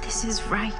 This is right.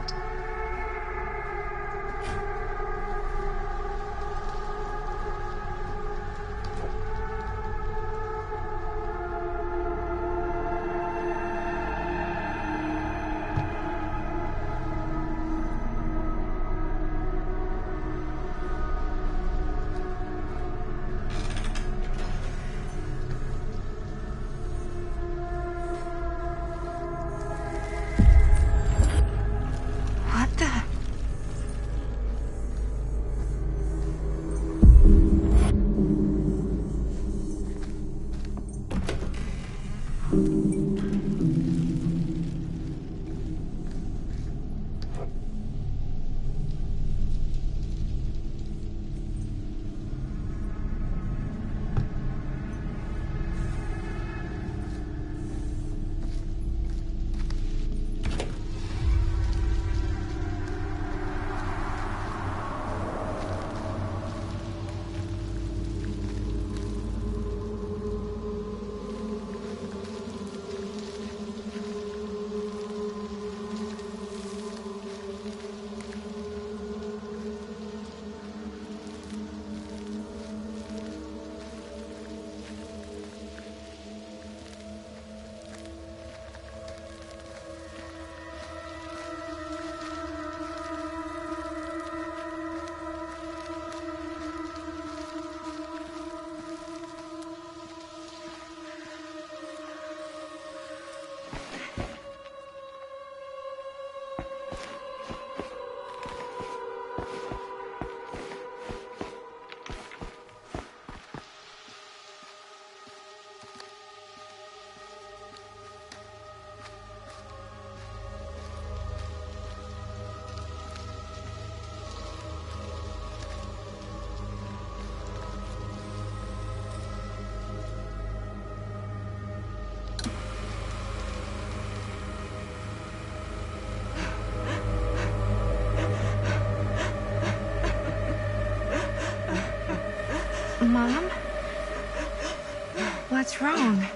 Mom? What's wrong?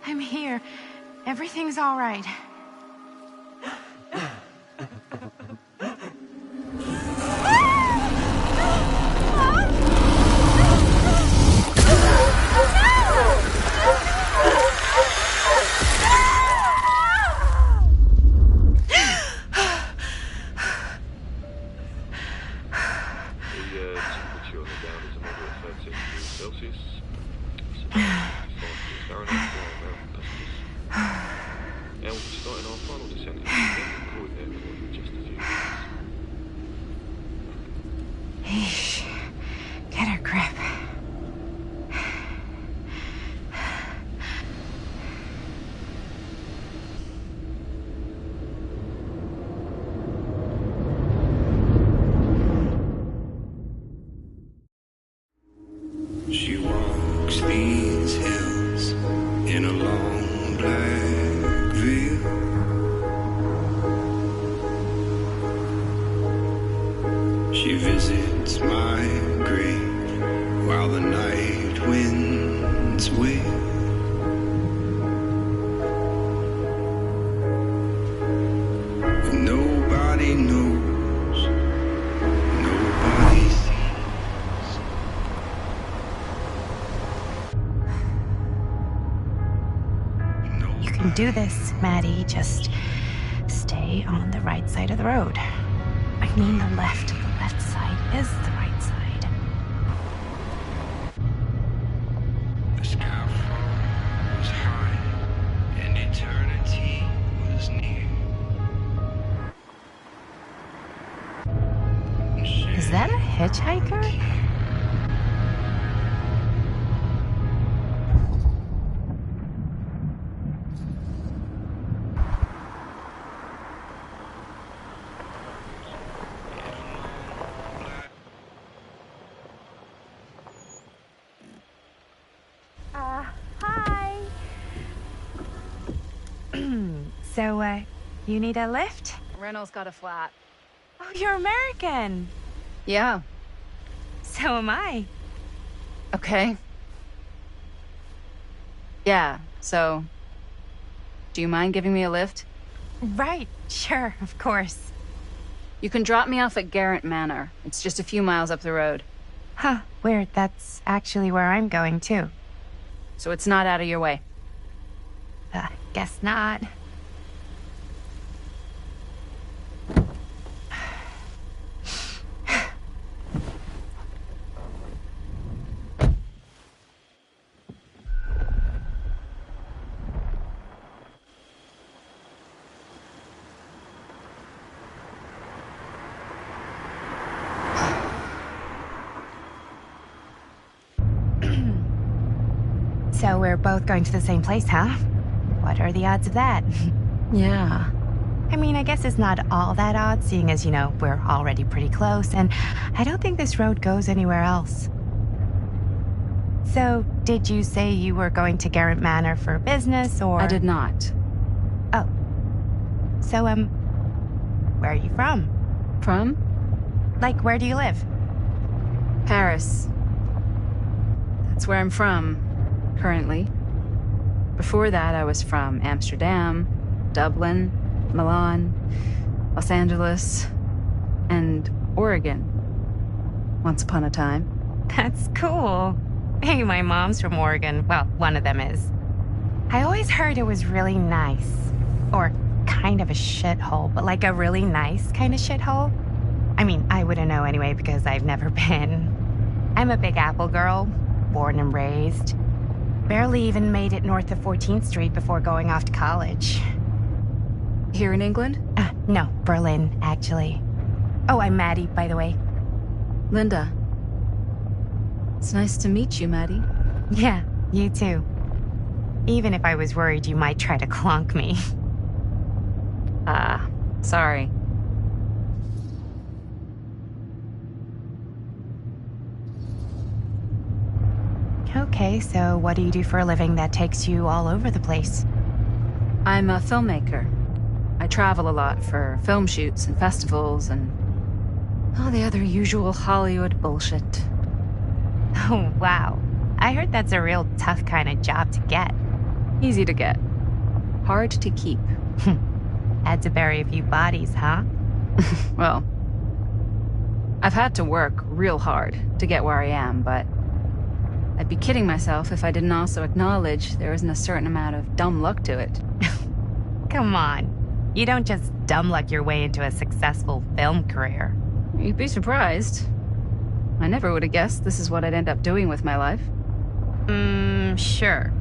I'm here. Everything's all right. Get a grip. She walks these hills in a long black veil. She visits my grave while the night winds wail. And nobody knows, nobody sees. You can do this, Maddie. Just stay on the right side of the road. I mean the left. The left side is the right side. The skyfall was high and eternity was near. Is that a hitchhiker? Hi. So, you need a lift? Reynolds got a flat. Oh, you're American. Yeah, So am I. okay. Yeah, so... Do you mind giving me a lift? Right, sure, of course. You can drop me off at Garrett Manor. It's just a few miles up the road. Huh, weird. That's actually where I'm going, too. So it's not out of your way. Guess not. So we're both going to the same place, huh? What are the odds of that? Yeah. I mean, I guess it's not all that odd, seeing as, we're already pretty close, and I don't think this road goes anywhere else. So, did you say you were going to Garrett Manor for business, or...? I did not. Oh. So, where are you from? From? Like, where do you live? Paris. That's where I'm from, currently. Before that, I was from Amsterdam, Dublin, Milan, Los Angeles, and Oregon. Once upon a time. That's cool. Hey, my mom's from Oregon. Well, one of them is. I always heard it was really nice. Or kind of a shithole, but like a really nice kind of shithole. I mean, I wouldn't know anyway because I've never been. I'm a Big Apple girl, born and raised. Barely even made it north of 14th Street before going off to college. Here in England? No, Berlin, actually. Oh, I'm Maddie, by the way. Linda. It's nice to meet you, Maddie. Yeah, you too. Even if I was worried you might try to clonk me. Sorry. Okay, so what do you do for a living that takes you all over the place? I'm a filmmaker. I travel a lot for film shoots and festivals and all the other usual Hollywood bullshit. Oh, wow. I heard that's a real tough kind of job to get. Easy to get. Hard to keep. Had to bury a few bodies, huh? Well, I've had to work real hard to get where I am, but I'd be kidding myself if I didn't also acknowledge there isn't a certain amount of dumb luck to it. Come on. You don't just dumb luck your way into a successful film career. You'd be surprised. I never would have guessed this is what I'd end up doing with my life. Sure.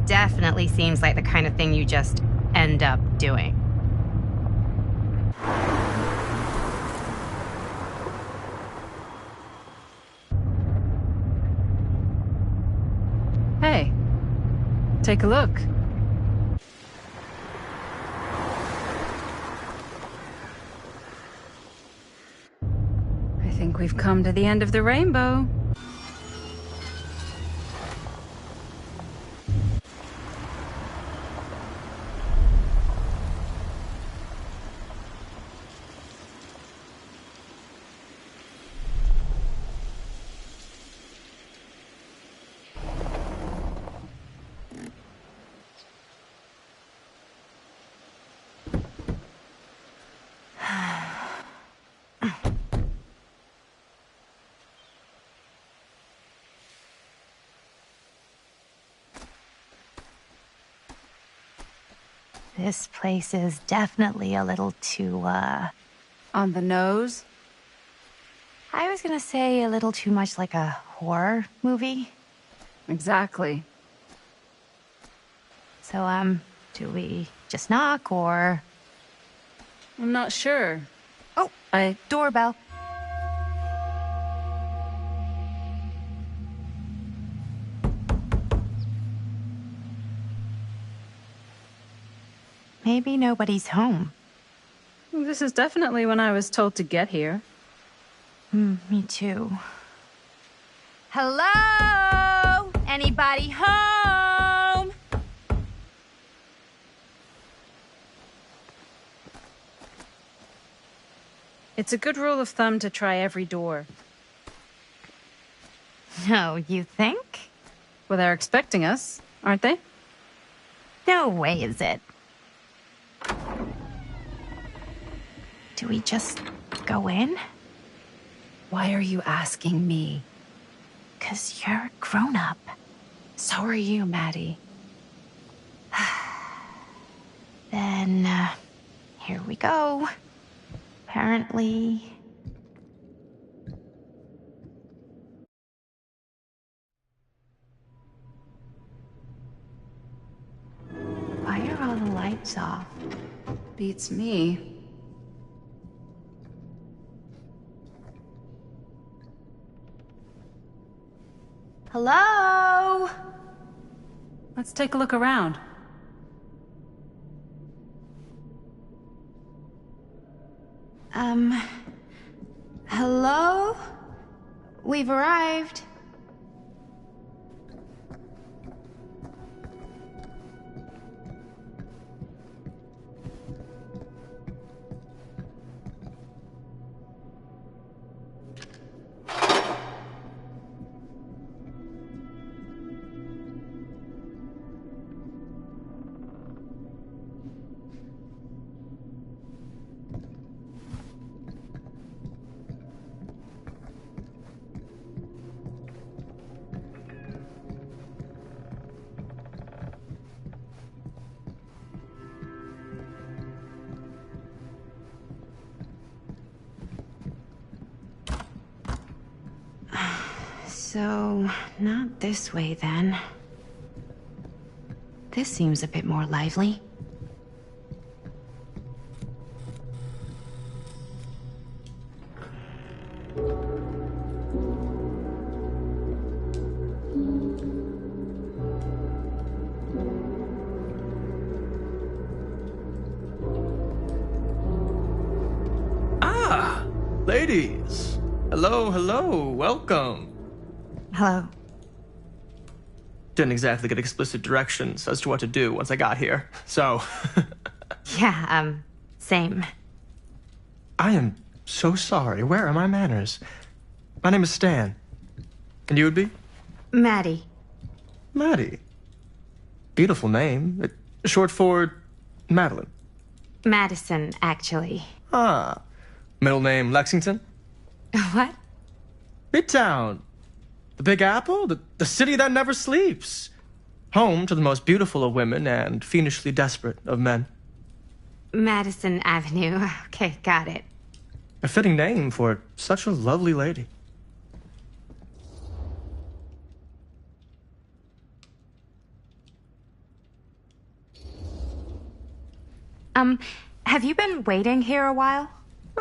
Definitely seems like the kind of thing you just end up doing. Hey, take a look. I think we've come to the end of the rainbow. This place is definitely a little too, On the nose? I was gonna say a little too much like a horror movie. Exactly. So, do we just knock, or...? I'm not sure. Oh, doorbell. Maybe nobody's home. This is definitely when I was told to get here. Me too. Hello? Anybody home? It's a good rule of thumb to try every door. No, you think? Well, they're expecting us, aren't they? No way is it. Do we just go in? Why are you asking me? 'Cause you're a grown-up. So are you, Maddie. Then, here we go. Apparently... Why are all the lights off? Beats me. Hello? Let's take a look around. Hello? We've arrived. So, not this way then. This seems a bit more lively. Ah, ladies. Hello, hello, welcome. Hello. Didn't exactly get explicit directions as to what to do once I got here, so... Yeah, same. I am so sorry. Where are my manners? My name is Stan. And you would be? Maddie. Maddie. Beautiful name. Short for Madeline. Madison, actually. Ah. Middle name Lexington? What? Midtown. The Big Apple? The city that never sleeps. Home to the most beautiful of women and fiendishly desperate of men. Madison Avenue. Okay, got it. A fitting name for such a lovely lady. Have you been waiting here a while?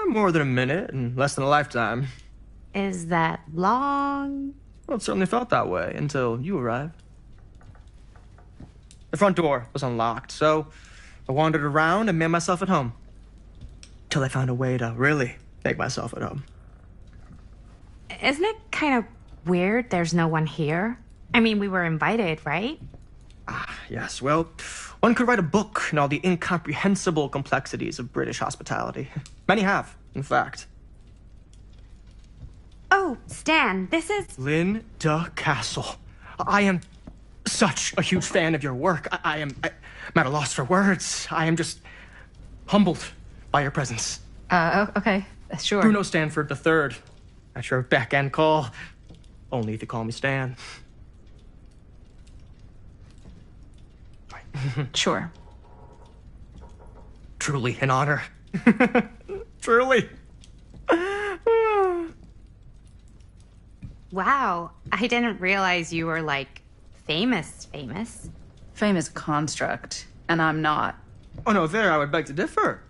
More than a minute and less than a lifetime. Is that long? Well, it certainly felt that way until you arrived. The front door was unlocked, so I wandered around and made myself at home. Till I found a way to really make myself at home. Isn't it kind of weird there's no one here? I mean, we were invited, right? Ah, yes, well, one could write a book on all the incomprehensible complexities of British hospitality. Many have, in fact. Oh, Stan, this is... Linda Castle. I am such a huge fan of your work. I'm at a loss for words. I am just humbled by your presence. Okay, sure. Bruno Stanford III, at your beck and call. Only if you call me Stan. Sure. Truly an honor. Truly. Wow, I didn't realize you were, like, famous. Fame is a construct, and I'm not. Oh no, there I would beg to differ.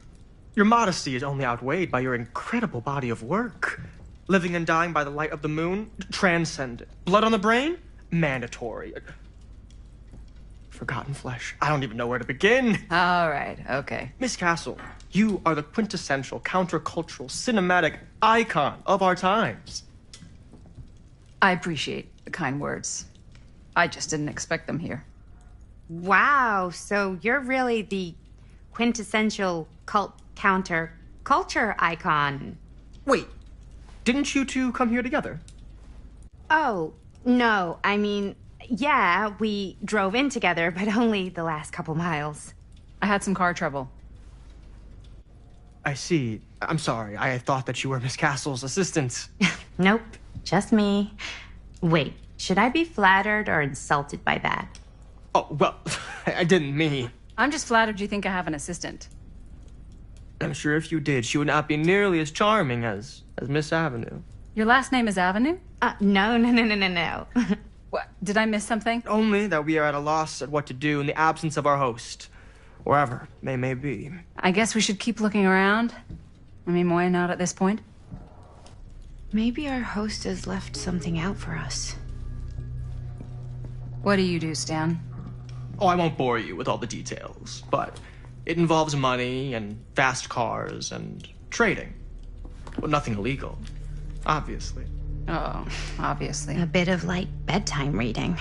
Your modesty is only outweighed by your incredible body of work. Living and dying by the light of the moon, transcendent. Blood on the brain, mandatory. Forgotten flesh. I don't even know where to begin. All right, okay. Miss Castle, you are the quintessential countercultural cinematic icon of our times. I appreciate the kind words. I just didn't expect them here. Wow, so you're really the quintessential culture icon. Wait, didn't you two come here together? Oh, no, I mean, yeah, we drove in together, but only the last couple miles. I had some car trouble. I see. I'm sorry. I thought that you were Miss Castle's assistant. Nope, just me. Wait, should I be flattered or insulted by that? Oh, well, I didn't mean. I'm just flattered you think I have an assistant. I'm sure if you did, she would not be nearly as charming as Miss Avenue. Your last name is Avenue? No. What? Did I miss something? Only that we are at a loss at what to do in the absence of our host, wherever they may be. I guess we should keep looking around. I mean, why not at this point? Maybe our host has left something out for us. What do you do, Stan? Oh, I won't bore you with all the details, but it involves money and fast cars and trading. Well, nothing illegal, obviously. Oh, obviously. A bit of light bedtime reading.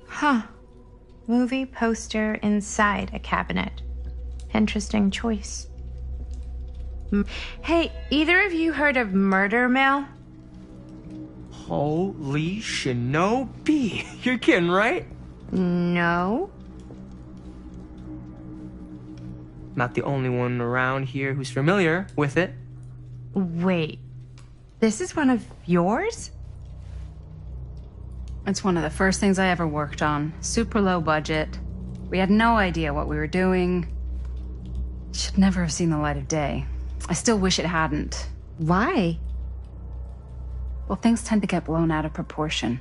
Huh. Movie poster inside a cabinet. Interesting choice. Hey, either of you heard of Murder Mill? Holy shinobi. You're kidding, right? No. Not the only one around here who's familiar with it. Wait. This is one of yours? It's one of the first things I ever worked on. Super low budget. We had no idea what we were doing. Should never have seen the light of day. I still wish it hadn't. Why? Well, things tend to get blown out of proportion.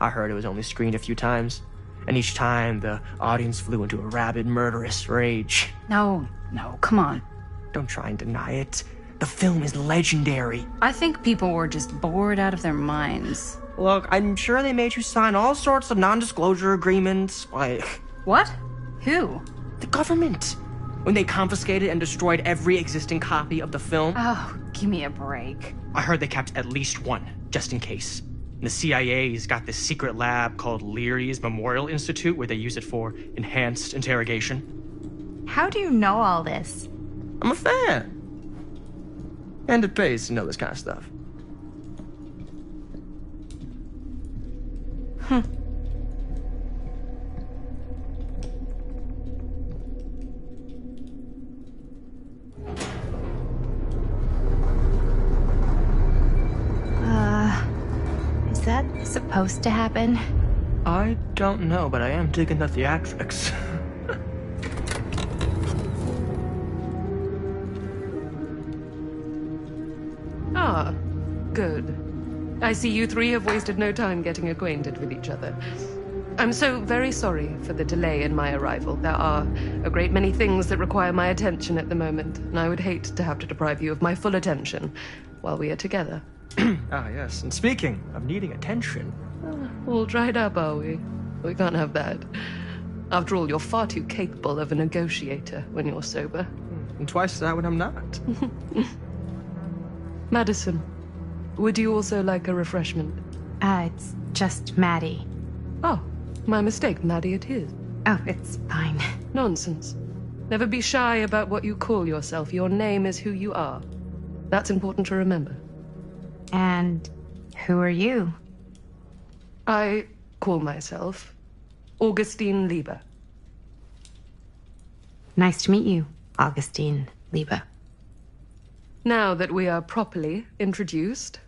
I heard it was only screened a few times, and each time the audience flew into a rabid, murderous rage. No, come on. Don't try and deny it. The film is legendary. I think people were just bored out of their minds. Look, I'm sure they made you sign all sorts of non-disclosure agreements. Like, What? Who? the government. When they confiscated and destroyed every existing copy of the film, Oh, give me a break. I heard they kept at least one, just in case. The CIA's got this secret lab called Leary's Memorial Institute where they use it for enhanced interrogation. How do you know all this? I'm a fan. And it pays to know this kind of stuff. Is that supposed to happen? I don't know, but I am digging the theatrics. Ah, good. I see you three have wasted no time getting acquainted with each other. I'm so very sorry for the delay in my arrival. There are a great many things that require my attention at the moment, and I would hate to have to deprive you of my full attention while we are together. Ah, yes. And speaking of needing attention, All dried up, are we? We can't have that. After all, you're far too capable of a negotiator when you're sober. and twice that when I'm not. Madison, would you also like a refreshment? It's just Maddie. Oh, my mistake, Maddie it is. Oh, it's fine. Nonsense. Never be shy about what you call yourself. Your name is who you are. That's important to remember. And who are you? I call myself Augustine Lieber. Nice to meet you, Augustine Lieber. Now that we are properly introduced,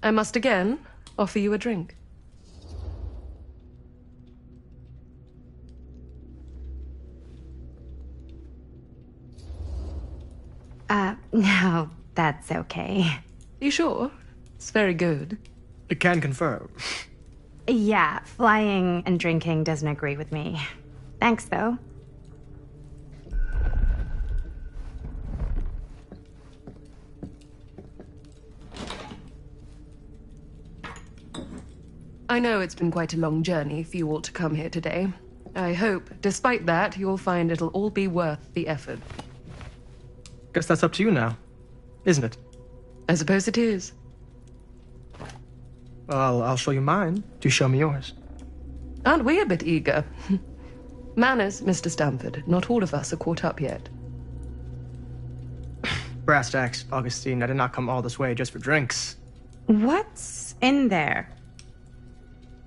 I must again offer you a drink. No, that's okay. You sure? It's very good. I can confirm. Yeah, flying and drinking doesn't agree with me. Thanks, though. I know it's been quite a long journey for you all to come here today. I hope, despite that, you'll find it'll all be worth the effort. Guess that's up to you now, isn't it? I suppose it is. Well, I'll show you mine. Do show me yours. Aren't we a bit eager? Manners, Mr. Stamford. Not all of us are caught up yet. Brass tacks, Augustine. I did not come all this way just for drinks. What's in there?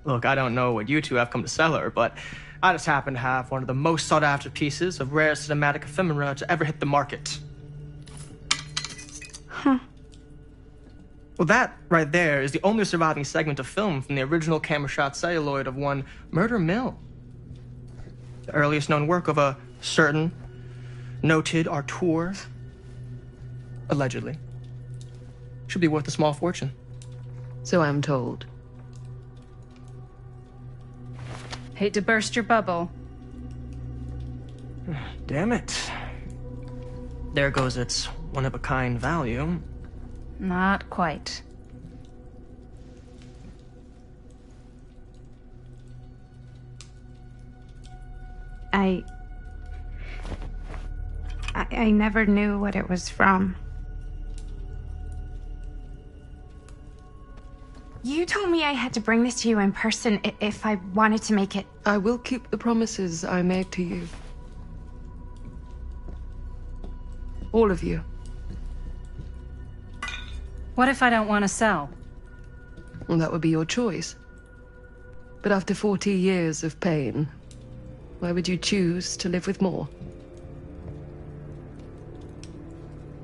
Look, I don't know what you two have come to sell her, but I just happen to have one of the most sought-after pieces of rare cinematic ephemera to ever hit the market. Huh. Well, that right there is the only surviving segment of film from the original camera shot celluloid of one Murder Mill. The earliest known work of a certain noted auteur, allegedly. Should be worth a small fortune. So I'm told. Hate to burst your bubble. Damn it. There goes its one-of-a-kind value. Not quite. I never knew what it was from. You told me I had to bring this to you in person if I wanted to make it. I will keep the promises I made to you. All of you. What if I don't want to sell? Well, that would be your choice. But after 40 years of pain, why would you choose to live with more?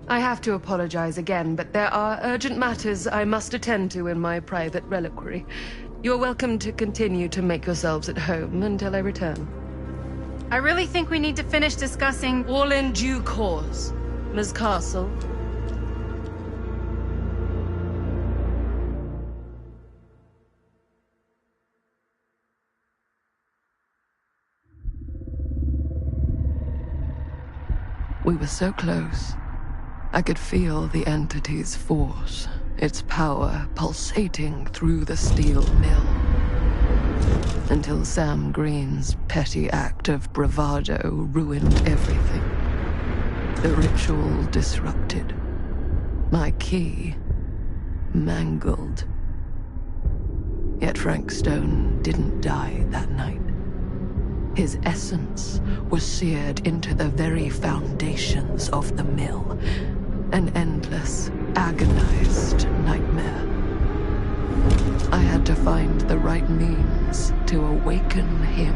I have to apologize again, but there are urgent matters I must attend to in my private reliquary. You're welcome to continue to make yourselves at home until I return. I really think we need to finish discussing... All in due course, Ms. Castle. We were so close. I could feel the entity's force, its power pulsating through the steel mill. Until Sam Green's petty act of bravado ruined everything. The ritual disrupted. My key mangled. Yet Frank Stone didn't die that night. His essence was seared into the very foundations of the mill. An endless, agonized nightmare. I had to find the right means to awaken him.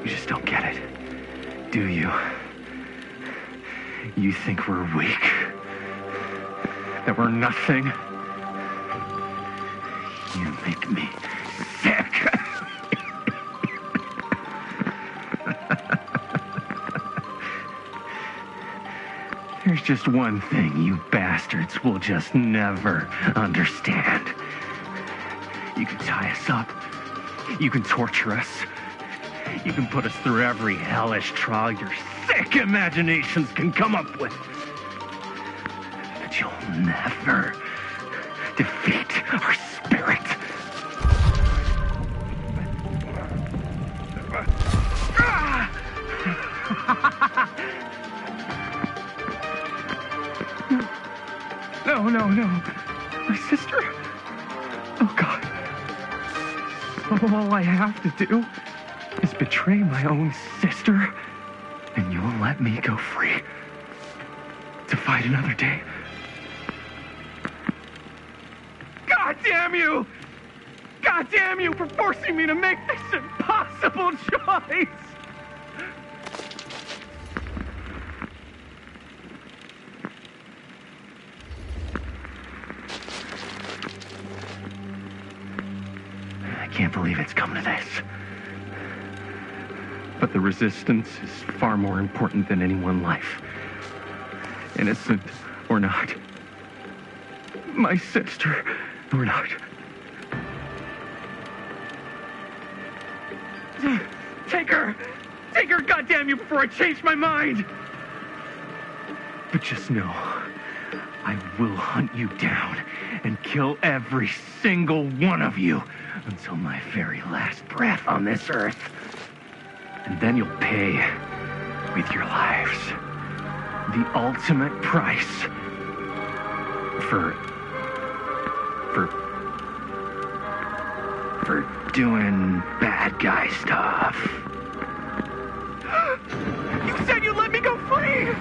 You just don't get it, do you? You think we're weak? That we're nothing? You make me sick. There's just one thing you bastards will just never understand. You can tie us up. You can torture us. You can put us through every hellish trial your sick imaginations can come up with. But you'll never defeat our spirit. no. My sister? Oh, God. All I have to do is betray my own sister, and you will let me go free to fight another day. God damn you! God damn you for forcing me to make this impossible choice! I can't believe it's come to this. But the resistance is far more important than any one life. Innocent or not. My sister or not. Take her! Take her, goddamn you, before I change my mind! But just know, I will hunt you down and kill every single one of you until my very last breath on this earth. And then you'll pay with your lives. The ultimate price for doing bad guy stuff. You said you'd let me go free!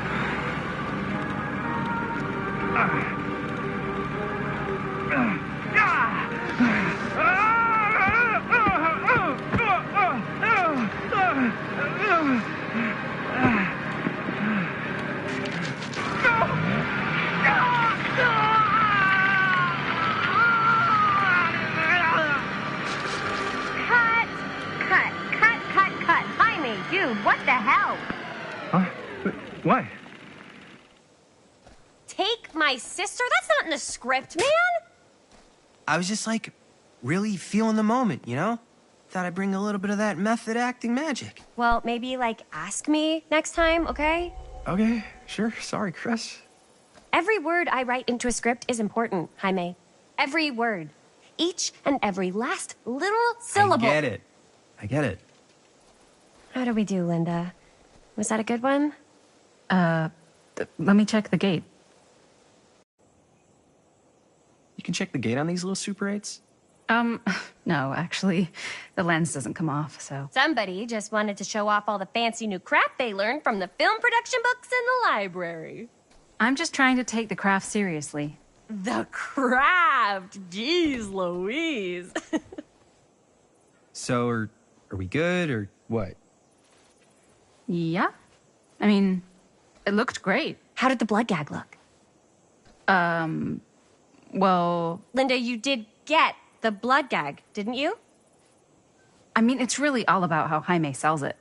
Cut. Jaime, dude, what the hell? Huh? What? Take my sister? That's not in the script, man. I was just like, really feeling the moment, you know? Thought I'd bring a little bit of that method acting magic. Well, maybe, like, ask me next time, okay? Okay, sure. Sorry, Chris. Every word I write into a script is important, Jaime. Every word. Each and every last little syllable. I get it. How do we do, Linda? Was that a good one? Let me check the gate. You can check the gate on these little Super 8s? No, actually, the lens doesn't come off, so. Somebody just wanted to show off all the fancy new crap they learned from the film production books in the library. I'm just trying to take the craft seriously. The craft! Jeez Louise. So, are we good, or what? Yeah? I mean, it looked great. How did the blood gag look? Well, Linda, you did get the blood gag, didn't you? I mean, it's really all about how Jaime sells it.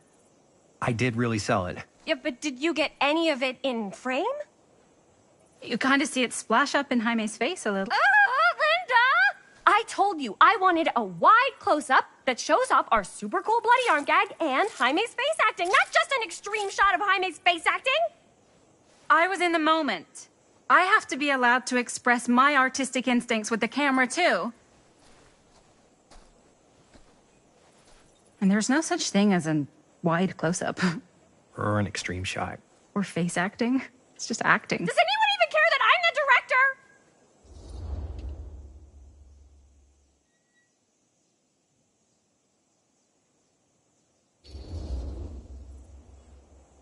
I did really sell it. Yeah, but did you get any of it in frame? You kind of see it splash up in Jaime's face a little. Linda! I told you I wanted a wide close-up that shows off our super cool bloody arm gag and Jaime's face acting, not just an extreme shot of Jaime's face acting. I was in the moment. I have to be allowed to express my artistic instincts with the camera, too. And there's no such thing as a wide close-up. Or an extreme shot. Or face acting. It's just acting. Does anyone even care that I'm the director?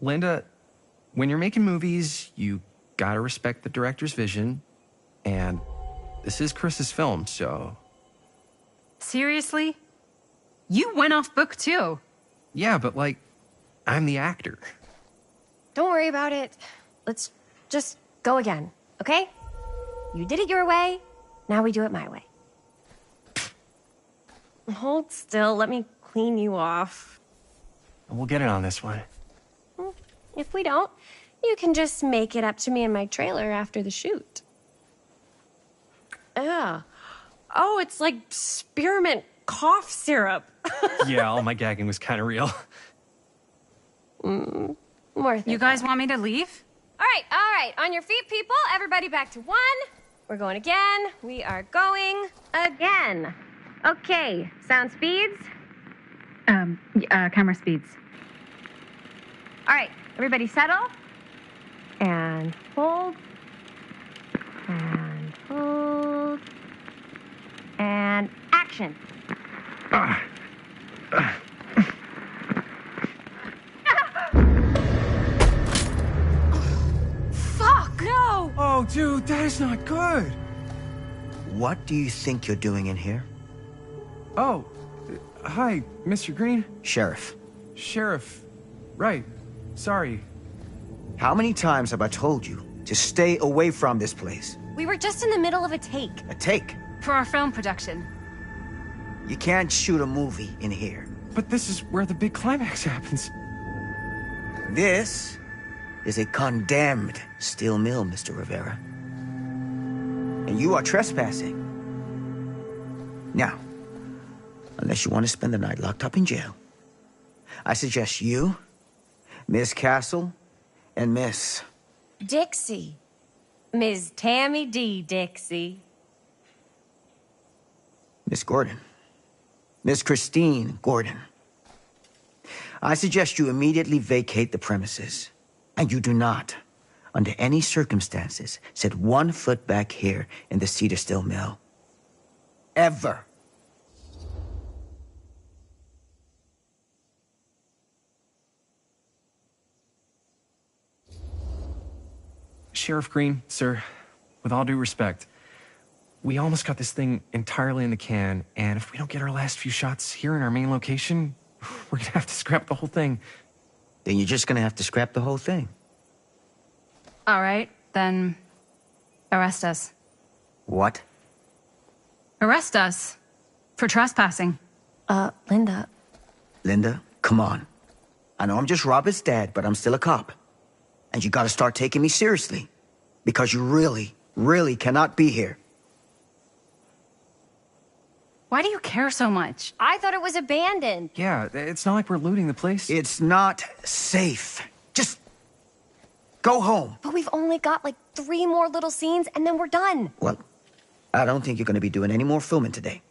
Linda, when you're making movies, you gotta respect the director's vision. And this is Chris's film, so... Seriously? You went off book, too. Yeah, but like, I'm the actor. Don't worry about it. Let's just go again, okay? You did it your way, now we do it my way. Hold still, let me clean you off. We'll get it on this one. If we don't, you can just make it up to me in my trailer after the shoot. Ugh. Oh, it's like spearmint cough syrup. Yeah, all my gagging was kind of real. More You guys want me to leave? All right. On your feet, people. Everybody back to one. We're going again. We are going again. Okay, sound speeds. Camera speeds. All right, everybody settle. And hold. And Hold. And action. Fuck! No! Oh, dude, that is not good. What do you think you're doing in here? Oh, hi, Mr. Green. Sheriff. Sheriff. Right. Sorry. How many times have I told you to stay away from this place? We were just in the middle of a take. A take. For our film production. You can't shoot a movie in here. But this is where the big climax happens. This is a condemned steel mill, Mr. Rivera. And you are trespassing. Now, unless you want to spend the night locked up in jail, I suggest you, Miss Castle, and Miss... Dixie. Ms. Tammy D. Dixie. Miss Gordon. Miss Christine Gordon. I suggest you immediately vacate the premises. And you do not, under any circumstances, set 1 foot back here in the Cedar Steel Mill. Ever. Sheriff Green, sir, with all due respect, we almost got this thing entirely in the can, and if we don't get our last few shots here in our main location, we're gonna have to scrap the whole thing. Then you're just gonna have to scrap the whole thing. All right, then arrest us. What? Arrest us for trespassing. Linda. Linda, come on. I know I'm just Robert's dad, but I'm still a cop. And you gotta start taking me seriously. Because you really, really cannot be here. Why do you care so much? I thought it was abandoned. Yeah, it's not like we're looting the place. It's not safe. Just go home. But we've only got like 3 more little scenes and then we're done. Well, I don't think you're gonna be doing any more filming today.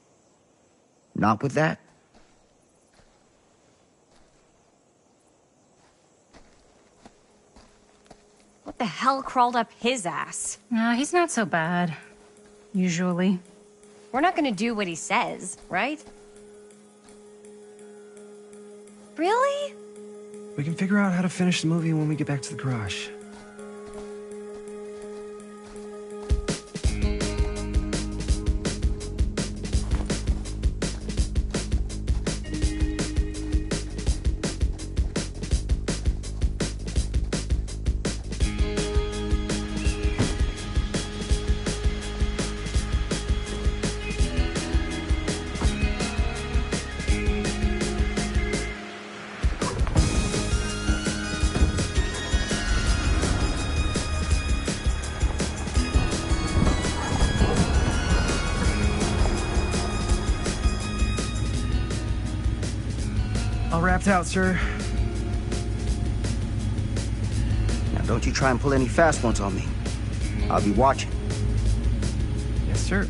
Not with that. What the hell crawled up his ass? No, he's not so bad. Usually. We're not gonna do what he says, right? Really? We can figure out how to finish the movie when we get back to the garage. All wrapped out, sir. Now don't you try and pull any fast ones on me. I'll be watching. Yes, sir.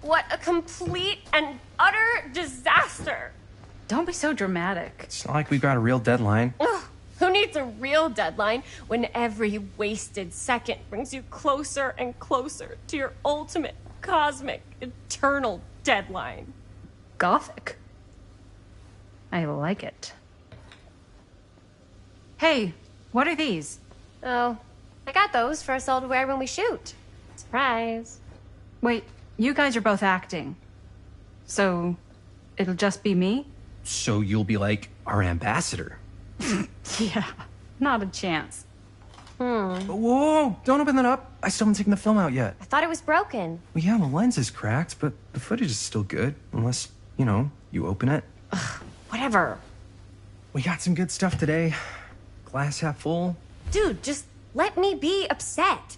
What a complete and utter disaster! Don't be so dramatic. It's not like we've got a real deadline. Ugh, who needs a real deadline when every wasted second brings you closer and closer to your ultimate, cosmic, eternal deadline? Gothic. I like it. Hey, what are these? Oh, I got those for us all to wear when we shoot. Surprise. Wait, you guys are both acting. So, it'll just be me? So you'll be like our ambassador. Yeah, not a chance. Whoa, don't open that up. I still haven't taken the film out yet. I thought it was broken. Well, yeah, the lens is cracked, but the footage is still good. Unless, you open it. Whatever. We got some good stuff today. Glass half full. Dude, just let me be upset.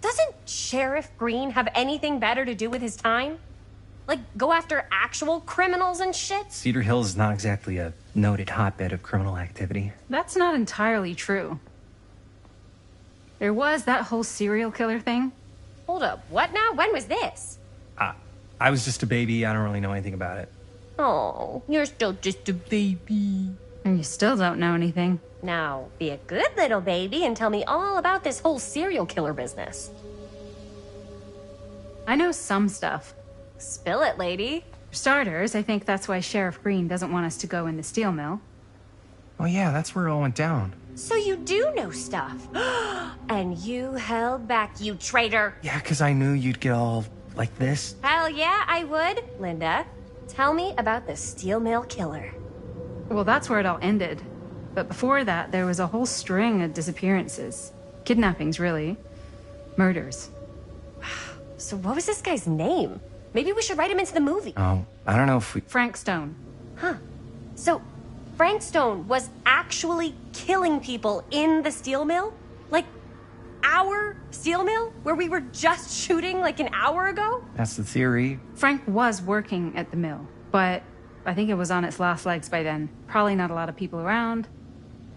Doesn't Sheriff Green have anything better to do with his time? Like, go after actual criminals and shit? Cedar Hills is not exactly a noted hotbed of criminal activity. That's not entirely true. There was that whole serial killer thing. Hold up, what now? When was this? I was just a baby. I don't really know anything about it. Oh, you're still just a baby. And you still don't know anything. Now, be a good little baby and tell me all about this whole serial killer business. I know some stuff. Spill it, lady. For starters, I think that's why Sheriff Green doesn't want us to go in the steel mill. Oh yeah, that's where it all went down. So you do know stuff. And you held back, you traitor. Yeah, because I knew you'd get all like this. Hell yeah, I would. Linda, tell me about the steel mill killer. Well, that's where it all ended. But before that, there was a whole string of disappearances. Kidnappings, really. Murders. So what was this guy's name? Maybe we should write him into the movie. Oh, I don't know if we... Frank Stone. Huh. So, Frank Stone was actually killing people in the steel mill? Like, our steel mill? Where we were just shooting like an hour ago? That's the theory. Frank was working at the mill, but I think it was on its last legs by then. Probably not a lot of people around.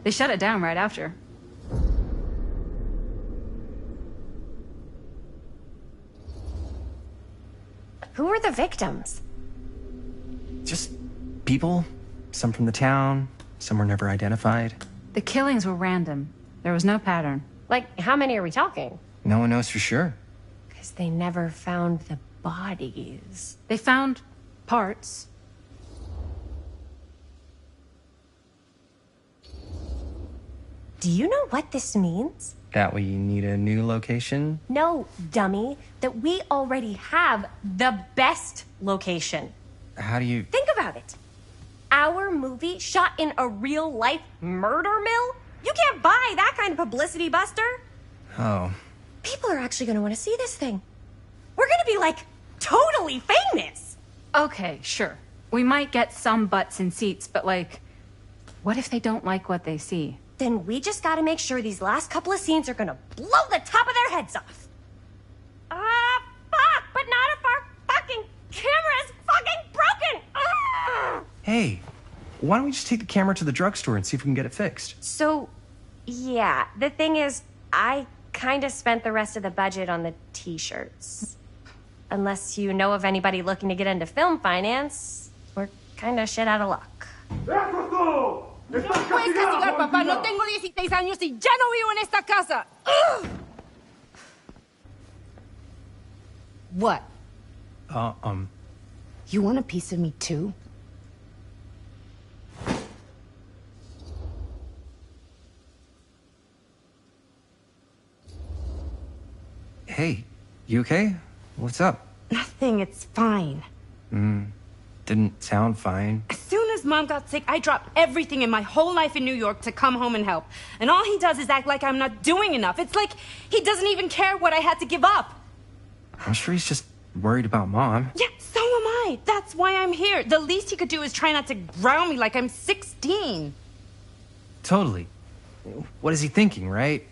They shut it down right after. Who were the victims? Just people. Some from the town. Some were never identified. The killings were random. There was no pattern. Like, how many are we talking? No one knows for sure. Because they never found the bodies. They found parts. Do you know what this means? That we need a new location? No, dummy. That we already have the best location. How do you... Think about it. Our movie shot in a real-life murder mill? You can't buy that kind of publicity, Buster. Oh. People are actually going to want to see this thing. We're going to be, like, totally famous. Okay, sure. We might get some butts in seats, but, like, what if they don't like what they see? Then we just got to make sure these last couple of scenes are going to blow the top of their heads off. Fuck, but not if our fucking camera's fucking broken. Hey, why don't we just take the camera to the drugstore and see if we can get it fixed? So, yeah, the thing is, I kind of spent the rest of the budget on the t-shirts. Unless you know of anybody looking to get into film finance, we're kind of shit out of luck. No puedes castigar, papá. No tengo 16 años y ya no vivo en esta casa. What? You want a piece of me too? Hey, you okay? What's up? Nothing, it's fine. Didn't sound fine. As soon as Mom got sick, I dropped everything in my whole life in New York to come home and help. And all he does is act like I'm not doing enough. It's like he doesn't even care what I had to give up. I'm sure he's just worried about Mom. Yeah, so am I. That's why I'm here. The least he could do is try not to ground me like I'm 16. Totally. What is he thinking, right?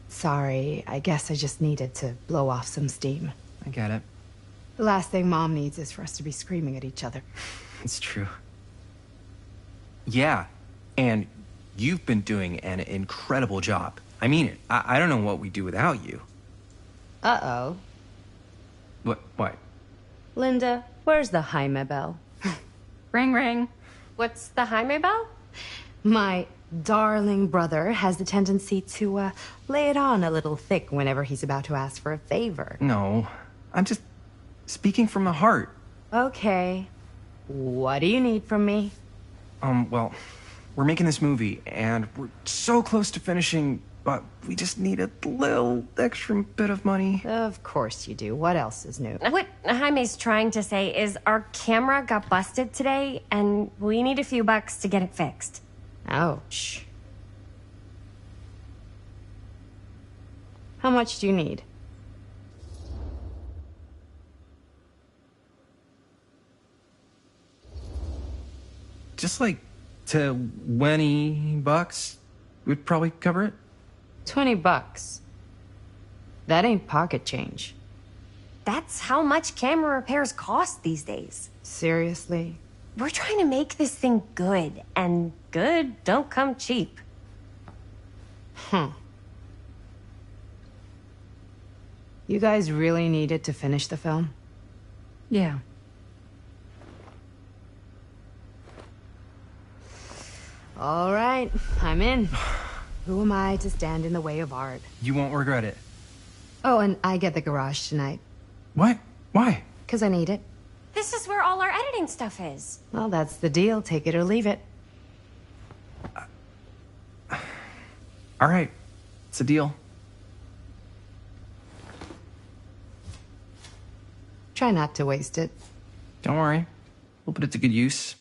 Sorry, I guess I just needed to blow off some steam. I get it. The last thing Mom needs is for us to be screaming at each other. It's true. Yeah, and you've been doing an incredible job. I mean it. I don't know what we'd do without you. Uh-oh. What? Linda, where's the Jaime bell? Ring, ring. What's the Jaime bell? My darling brother has the tendency to, lay it on a little thick whenever he's about to ask for a favor. No, I'm just speaking from the heart. Okay. What do you need from me? Well, we're making this movie, and we're so close to finishing, but we just need a little extra bit of money. Of course you do. What else is new? What Jaime's trying to say is our camera got busted today, and we need a few bucks to get it fixed. Ouch. How much do you need? Just like $20 would probably cover it. $20. That ain't pocket change. That's how much camera repairs cost these days. Seriously? We're trying to make this thing good, and good don't come cheap. You guys really need it to finish the film? Yeah. All right, I'm in. Who am I to stand in the way of art? You won't regret it. Oh, and I get the garage tonight. What? Why? 'Cause I need it. This is where all our editing stuff is. Well, that's the deal. Take it or leave it. All right. It's a deal. Try not to waste it. Don't worry. We'll put it to good use.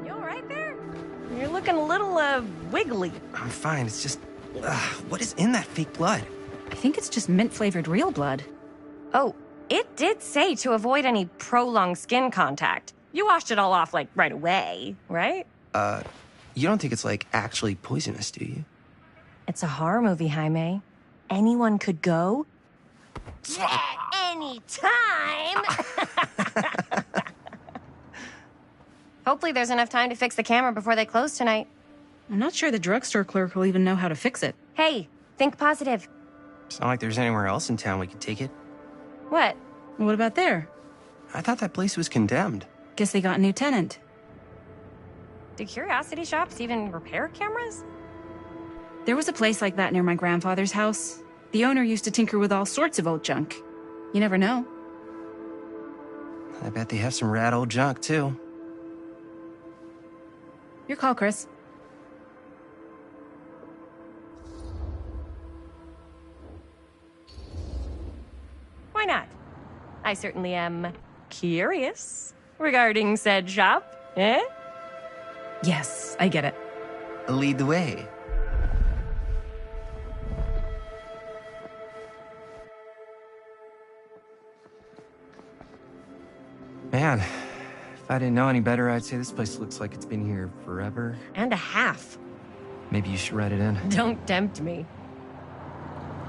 You all right there? You're looking a little, wiggly. I'm fine. It's just... what is in that fake blood? I think it's just mint-flavored real blood. Oh, it did say to avoid any prolonged skin contact. You washed it all off, like, right away, right? You don't think it's, like, actually poisonous, do you? It's a horror movie, Jaime. Anyone could go at any time. Hopefully there's enough time to fix the camera before they close tonight. I'm not sure the drugstore clerk will even know how to fix it. Hey, think positive. It's not like there's anywhere else in town we could take it. What? What about there? I thought that place was condemned. Guess they got a new tenant. Do curiosity shops even repair cameras? There was a place like that near my grandfather's house. The owner used to tinker with all sorts of old junk. You never know. I bet they have some rad old junk, too. Your call, Chris. Why not? I certainly am curious regarding said shop, eh? Yes, I get it. Lead the way. Man, if I didn't know any better, I'd say this place looks like it's been here forever. And a half. Maybe you should write it in. Don't tempt me.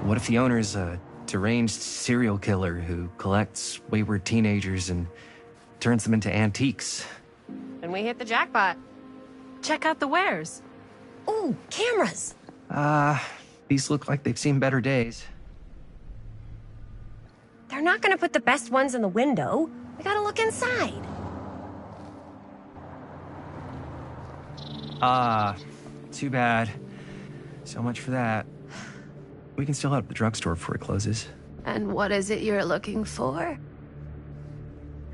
What if the owner's a deranged serial killer who collects wayward teenagers and turns them into antiques? And we hit the jackpot. Check out the wares. Ooh, cameras. These look like they've seen better days. They're not gonna put the best ones in the window. We gotta look inside. Too bad. So much for that. We can still hit up the drugstore before it closes. And what is it you're looking for?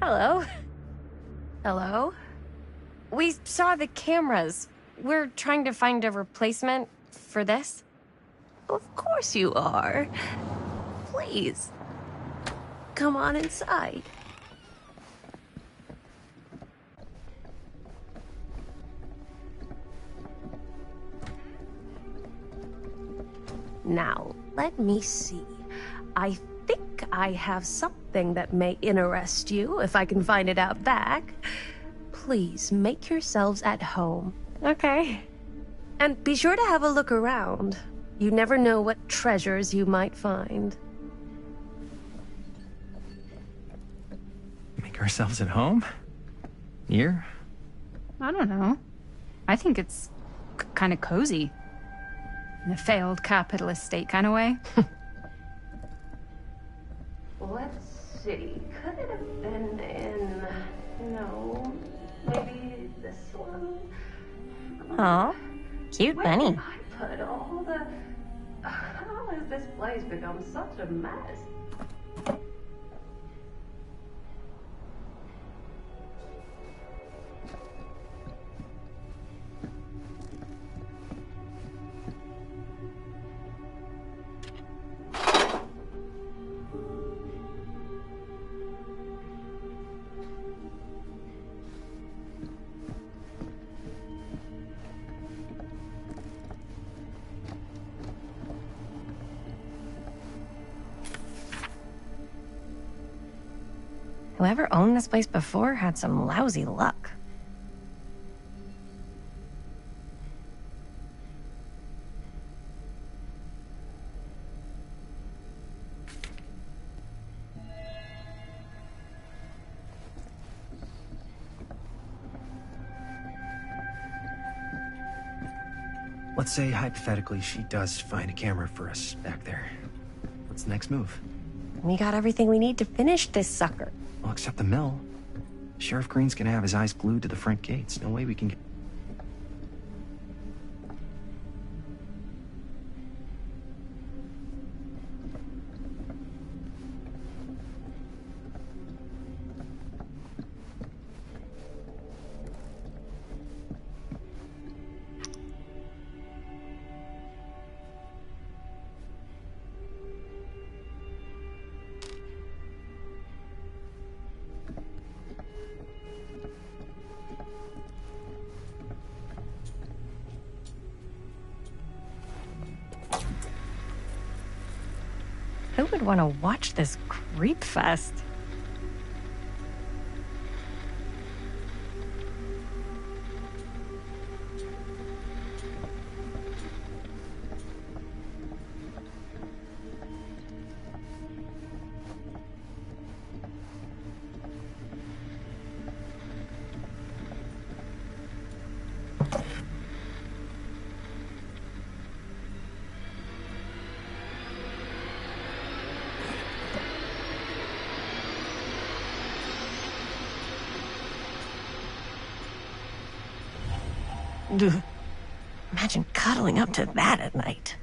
Hello. Hello? We saw the cameras. We're trying to find a replacement for this. Of course you are. Please. Come on inside. Now, let me see. I think I have something that may interest you, if I can find it out back. Please make yourselves at home. Okay. And be sure to have a look around. You never know what treasures you might find. Make ourselves at home? Here? I don't know. I think it's kind of cozy. In a failed capitalist state kind of way. Let's see. Could it have been in... No. Maybe this one? Aw, cute bunny. Where did I put all the... How has this place become such a mess? Whoever owned this place before had some lousy luck. Let's say, hypothetically, she does find a camera for us back there. What's the next move? We got everything we need to finish this sucker. Well, except the mill. Sheriff Green's gonna have his eyes glued to the front gates. No way we can get... Who would want to watch this creep fest? Imagine cuddling up to that at night.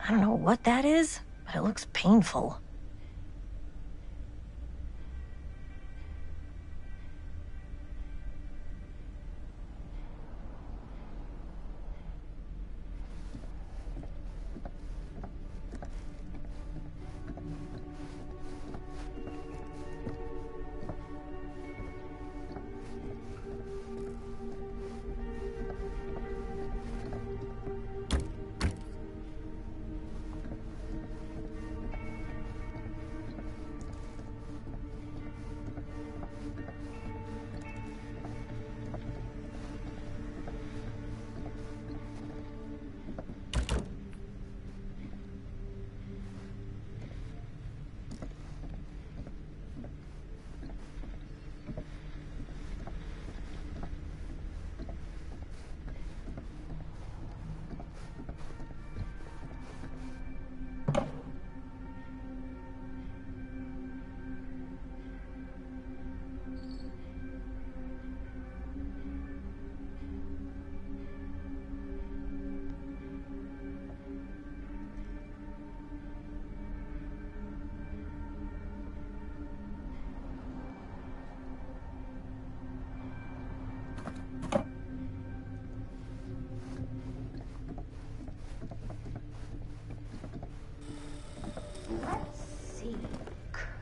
I don't know what that is, but it looks painful.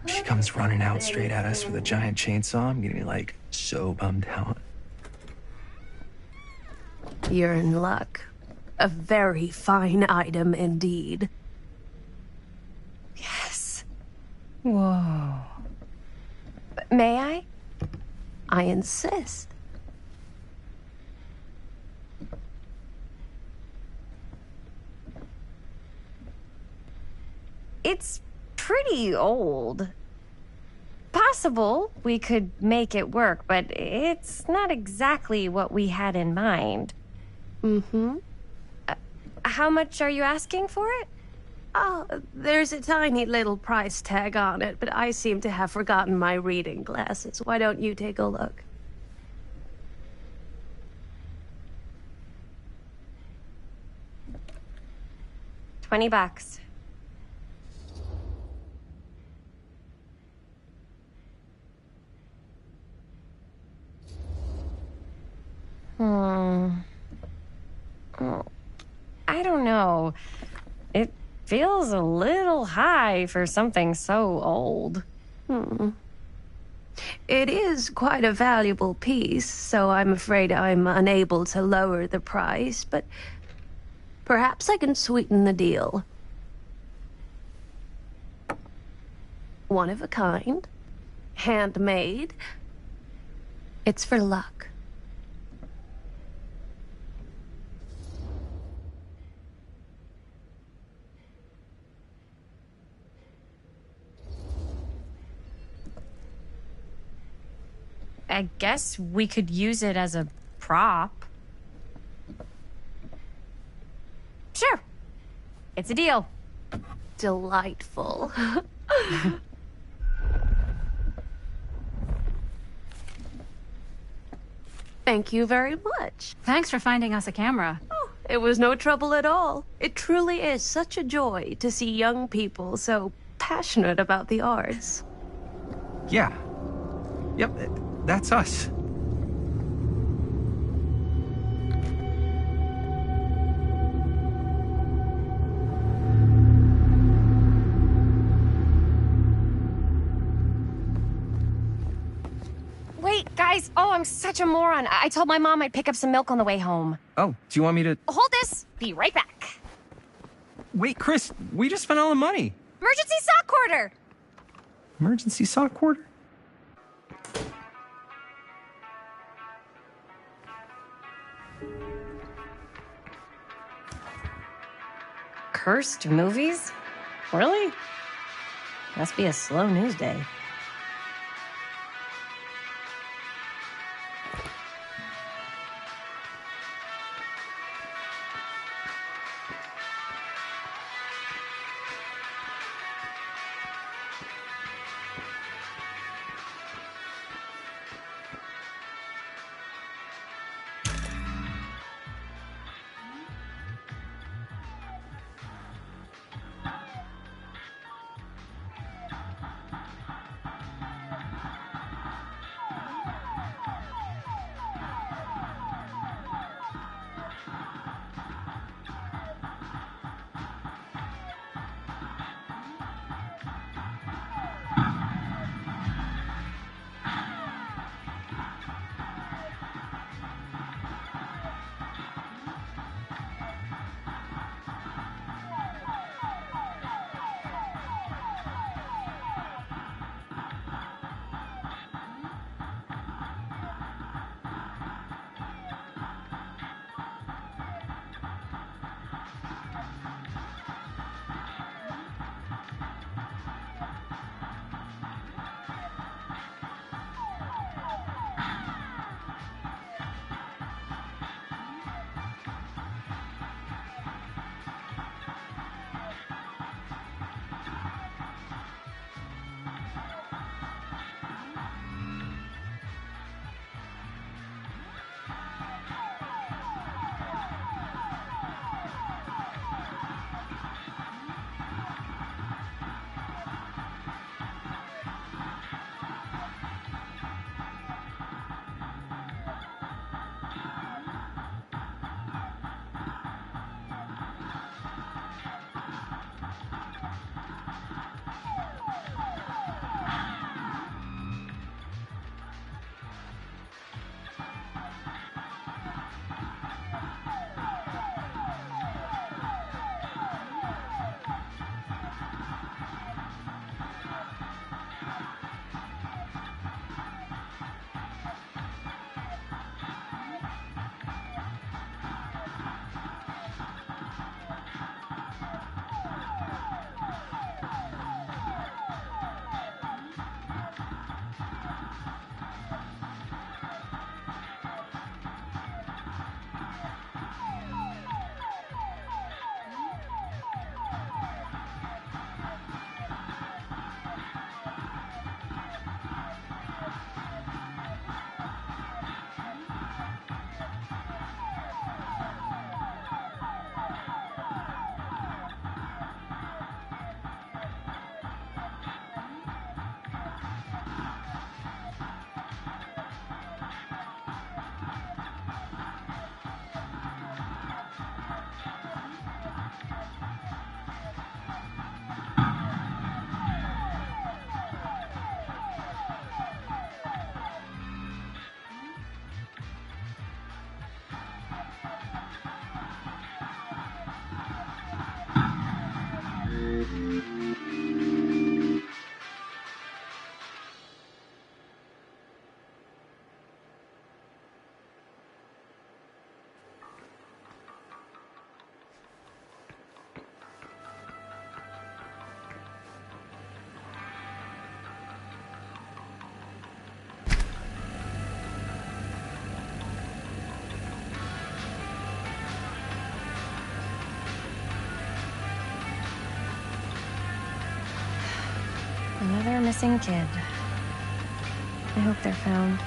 She comes running out straight at us with a giant chainsaw. I'm gonna be like so bummed out. You're in luck. A very fine item indeed. Yes. Whoa. May I? I insist. It's pretty old. Possible we could make it work, but it's not exactly what we had in mind. Mm-hmm. How much are you asking for it? Oh, there's a tiny little price tag on it, but I seem to have forgotten my reading glasses. Why don't you take a look? $20. Oh, I don't know. It feels a little high for something so old. It is quite a valuable piece, so I'm afraid I'm unable to lower the price, but perhaps I can sweeten the deal. One of a kind, handmade. It's for luck. I guess we could use it as a prop. Sure. It's a deal. Delightful. Thank you very much. Thanks for finding us a camera. Oh, it was no trouble at all. It truly is such a joy to see young people so passionate about the arts. Yeah. Yep, that's us. Wait, guys. Oh, I'm such a moron. I told my mom I'd pick up some milk on the way home. Oh, do you want me to... Hold this. Be right back. Wait, Chris, we just spent all the money. Emergency sock quarter. Emergency sock quarter? Cursed movies? Really? Must be a slow news day. Another missing kid. I hope they're found.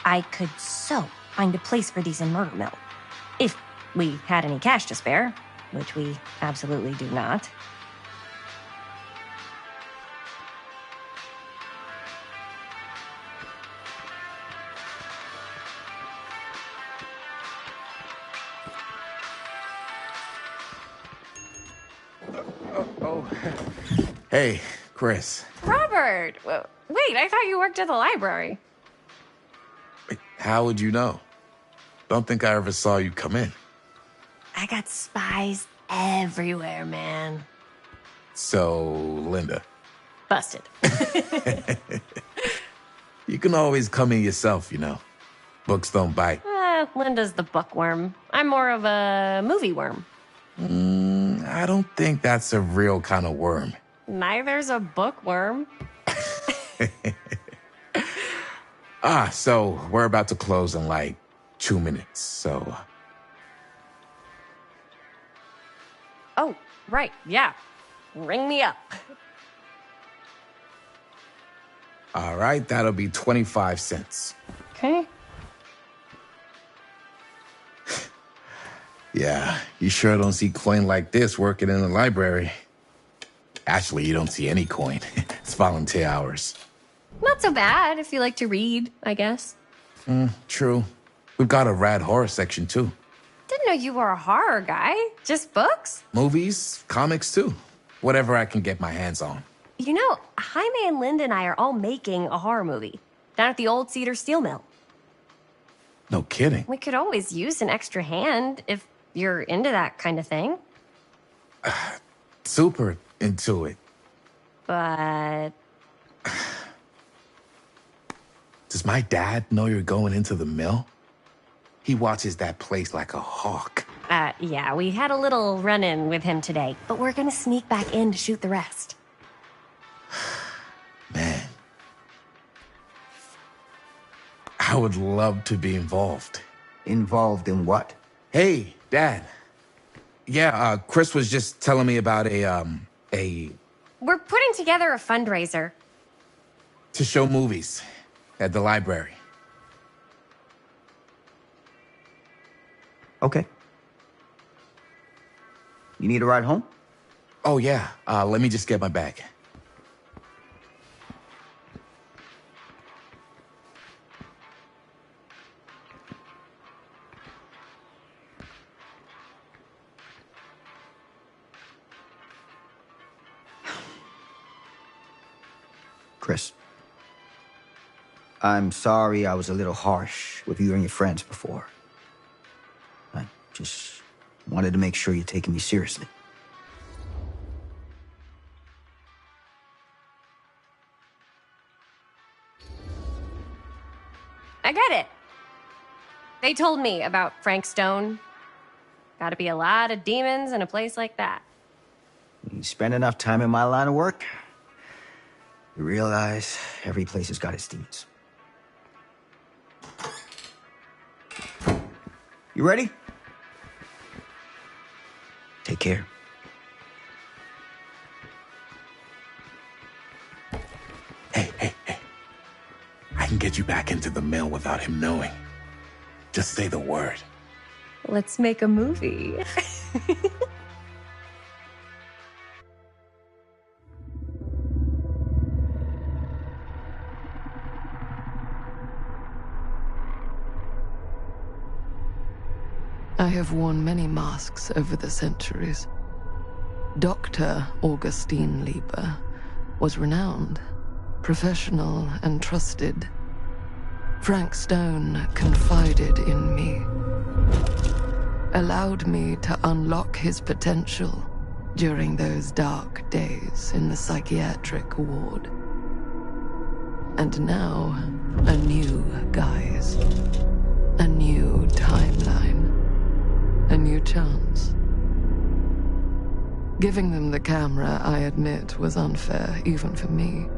I could so find a place for these in Murder Mill. If we had any cash to spare, which we absolutely do not. Hey, Chris. Robert! Wait, I thought you worked at the library. How would you know? Don't think I ever saw you come in. I got spies everywhere, man. So, Linda. Busted. You can always come in yourself, you know. Books don't bite. Linda's the bookworm. I'm more of a movie worm. I don't think that's a real kind of worm. Neither's a bookworm. So we're about to close in like 2 minutes, so... Oh, right, yeah. Ring me up. All right, that'll be 25 cents. Okay. Yeah, you sure don't see coin like this working in the library. Actually, you don't see any coin. It's volunteer hours. Not so bad if you like to read, I guess. True. We've got a rad horror section, too. Didn't know you were a horror guy. Just books? Movies, comics, too. Whatever I can get my hands on. You know, Jaime and Linda and I are all making a horror movie down at the old Cedar Steel Mill. No kidding. We could always use an extra hand if you're into that kind of thing. Super into it. But... Does my dad know you're going into the mill? He watches that place like a hawk. Yeah, we had a little run-in with him today, but we're gonna sneak back in to shoot the rest. Man. I would love to be involved. Involved in what? Hey, Dad. Yeah, Chris was just telling me about a... We're putting together a fundraiser. To show movies at the library. Okay. You need a ride home? Oh, yeah. Let me just get my bag. Chris. I'm sorry I was a little harsh with you and your friends before. I just wanted to make sure you're taking me seriously. I get it. They told me about Frank Stone. Gotta be a lot of demons in a place like that. You spend enough time in my line of work, you realize every place has got its demons. You ready? Take care. Hey. I can get you back into the mill without him knowing. Just say the word. Let's make a movie. I have worn many masks over the centuries. Dr. Augustine Lieber was renowned, professional, and trusted. Frank Stone confided in me, allowed me to unlock his potential during those dark days in the psychiatric ward. And now, a new guise, a new timeline, a new chance. Giving them the camera, I admit, was unfair, even for me.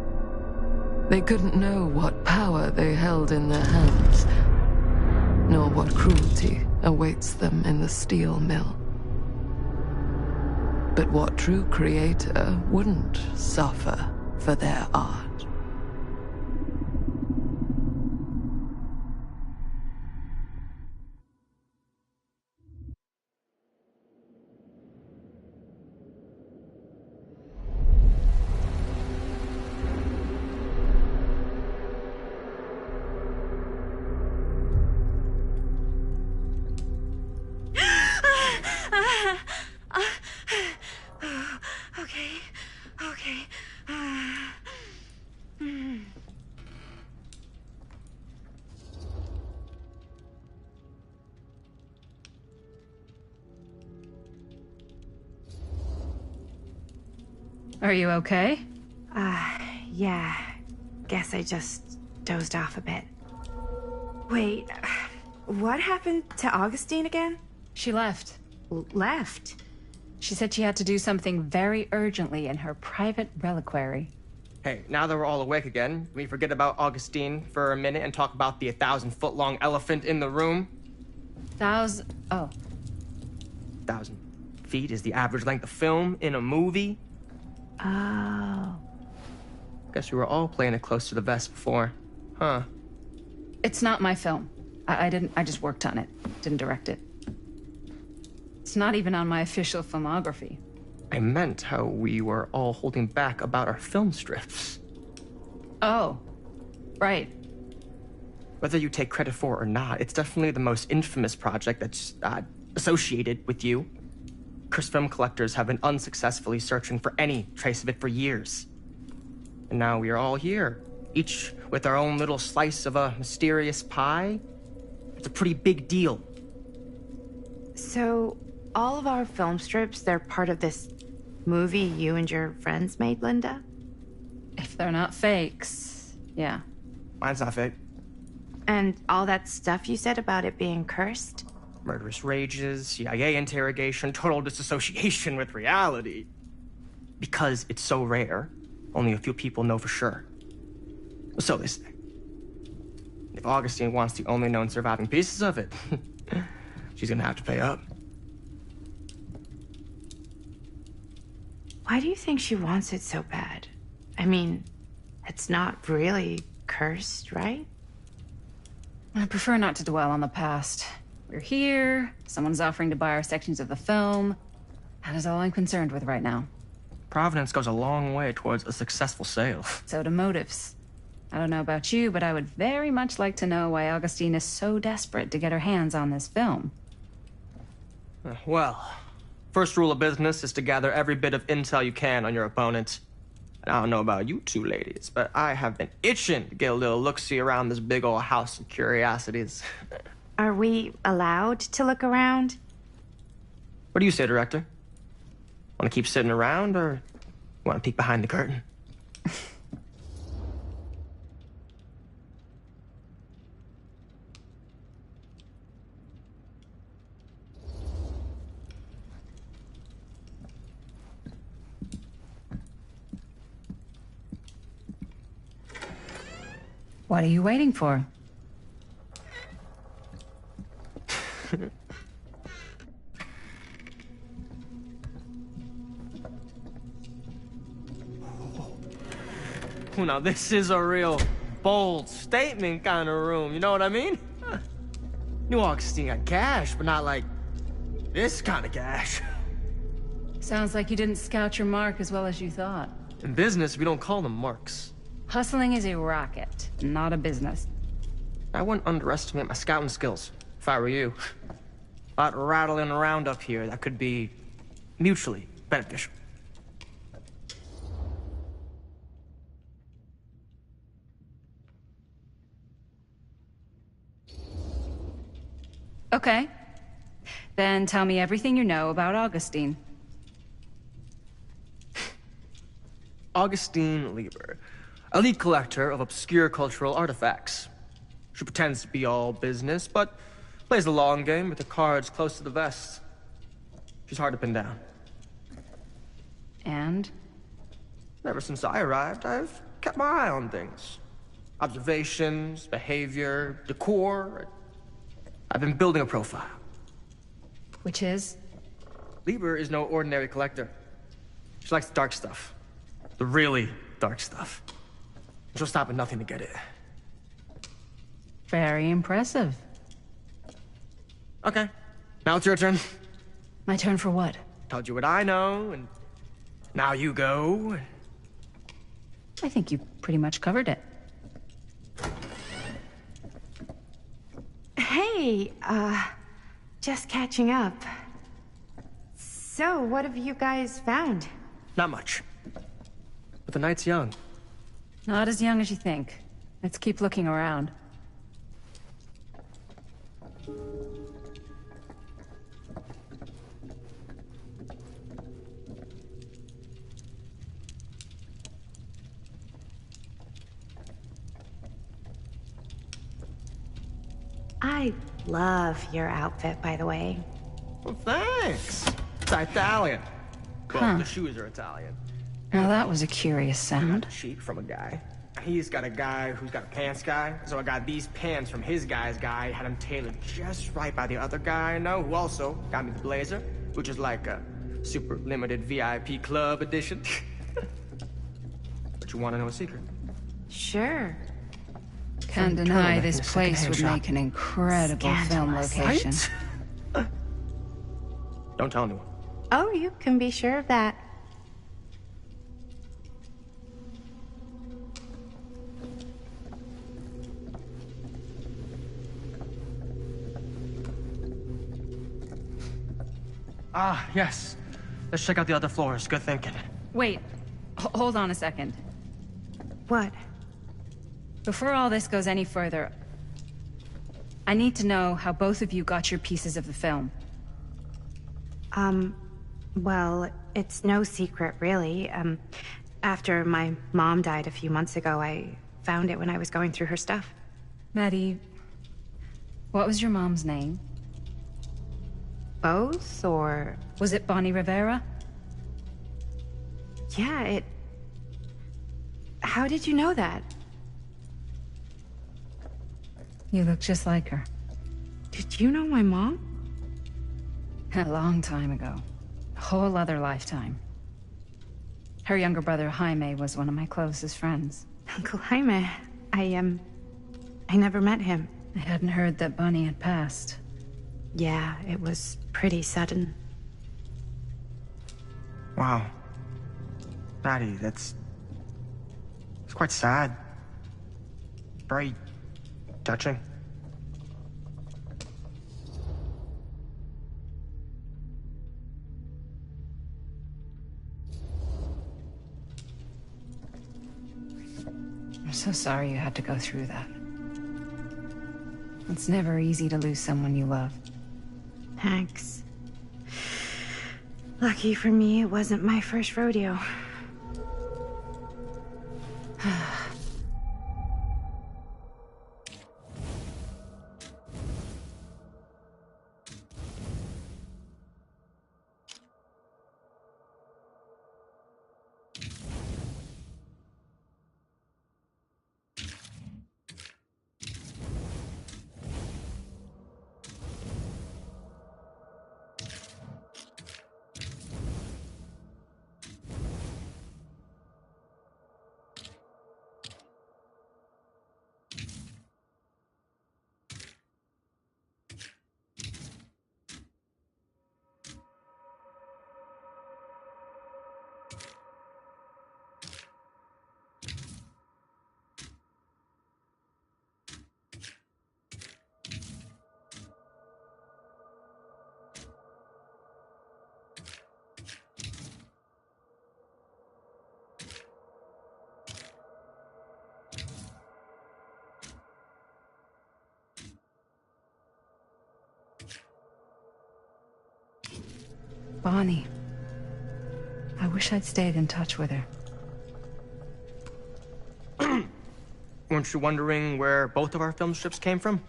They couldn't know what power they held in their hands, nor what cruelty awaits them in the steel mill. But what true creator wouldn't suffer for their art? Are you okay? Yeah. Guess I just dozed off a bit. Wait, what happened to Augustine again? She left. Left? She said she had to do something very urgently in her private reliquary. Hey, now that we're all awake again, can we forget about Augustine for a minute and talk about the 1,000-foot-long elephant in the room? 1,000... oh. 1,000 feet is the average length of film in a movie. Oh. Guess we were all playing it close to the vest before. Huh. It's not my film. I just worked on it. Didn't direct it. It's not even on my official filmography. I meant how we were all holding back about our film strips. Oh. Right. Whether you take credit for it or not, it's definitely the most infamous project that's associated with you. Cursed film collectors have been unsuccessfully searching for any trace of it for years. And now we are all here, each with our own little slice of a mysterious pie. It's a pretty big deal. So, all of our film strips, they're part of this movie you and your friends made, Linda? If they're not fakes, yeah. Mine's not fake. And all that stuff you said about it being cursed? Murderous rages, CIA interrogation, total disassociation with reality. Because it's so rare, only a few people know for sure. So they say. If Augustine wants the only known surviving pieces of it, she's gonna have to pay up. Why do you think she wants it so bad? I mean, it's not really cursed, right? I prefer not to dwell on the past. We're here, someone's offering to buy our sections of the film. That is all I'm concerned with right now. Providence goes a long way towards a successful sale. So do motives. I don't know about you, but I would very much like to know why Augustine is so desperate to get her hands on this film. Well, first rule of business is to gather every bit of intel you can on your opponent. And I don't know about you two ladies, but I have been itching to get a little look-see around this big old house of curiosities. Are we allowed to look around? What do you say, director? Want to keep sitting around, or want to peek behind the curtain? What are you waiting for? Now this is a real bold statement kind of room, you know what I mean? New Augustine got cash, but not like this kind of cash. Sounds like you didn't scout your mark as well as you thought. In business, we don't call them marks. Hustling is a racket, not a business. I wouldn't underestimate my scouting skills, if I were you. A lot rattling around up here that could be mutually beneficial. Okay. Then tell me everything you know about Augustine. Augustine Lieber, elite collector of obscure cultural artifacts. She pretends to be all business, but plays the long game with the cards close to the vest. She's hard to pin down. And? Ever since I arrived, I've kept my eye on things. Observations, behavior, decor. I've been building a profile. Which is? Lieber is no ordinary collector. She likes the dark stuff. The really dark stuff. She'll stop at nothing to get it. Very impressive. Okay. Now it's your turn. My turn for what? Told you what I know, and now you go. I think you pretty much covered it. Hey, just catching up. So, what have you guys found? Not much. But the night's young. Not as young as you think. Let's keep looking around. I love your outfit, by the way. Well, thanks. It's Italian. Well, the shoes are Italian. Now that was a curious sound. Cheap from a guy. He's got a guy who's got a pants guy, so I got these pants from his guy's guy, had them tailored just right by the other guy I know, who also got me the blazer, which is like a super limited VIP club edition. But you want to know a secret? Sure. Can't deny this place would make an incredible film location. Right? Don't tell anyone. Oh, you can be sure of that. Ah, yes. Let's check out the other floors. Good thinking. Wait, hold on a second. What? Before all this goes any further, I need to know how both of you got your pieces of the film. Well, it's no secret, really. After my mom died a few months ago, I found it when I was going through her stuff. Maddie, what was your mom's name? Both, or... Was it Bonnie Rivera? Yeah, it... How did you know that? You look just like her. Did you know my mom? A long time ago. A whole other lifetime. Her younger brother, Jaime, was one of my closest friends. Uncle Jaime, I never met him. I hadn't heard that Bonnie had passed. Yeah, it was pretty sudden. Wow. Maddie, it's quite sad. Very touching. I'm so sorry you had to go through that. It's never easy to lose someone you love. Thanks. Lucky for me, it wasn't my first rodeo. Bonnie. I wish I'd stayed in touch with her. Weren't you wondering where both of our film strips came from?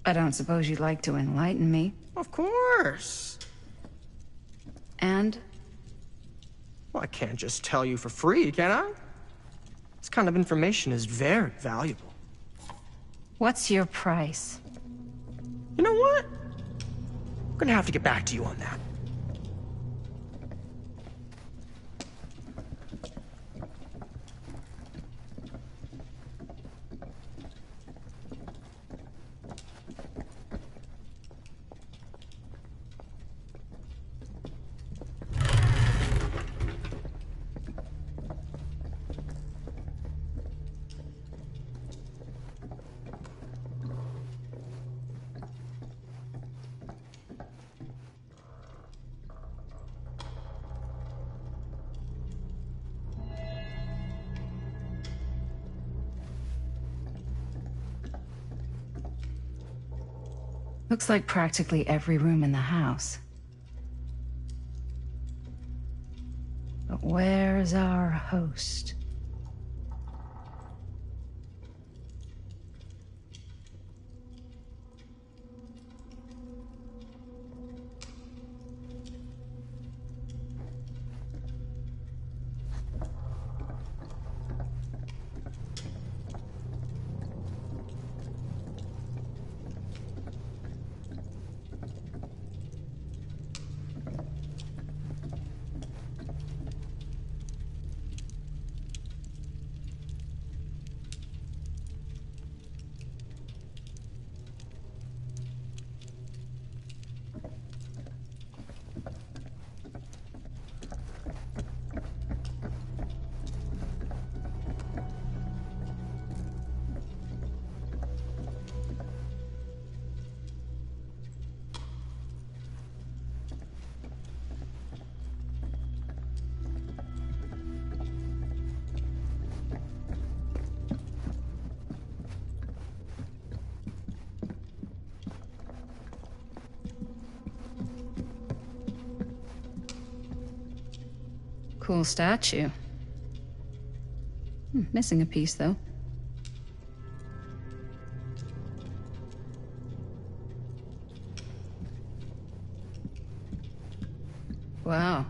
I don't suppose you'd like to enlighten me. Of course. And? Well, I can't just tell you for free, can I? This kind of information is very valuable. What's your price? You know what? I'm gonna have to get back to you on that. Looks like practically every room in the house. But where's our host? Cool statue. Missing a piece, though. Wow.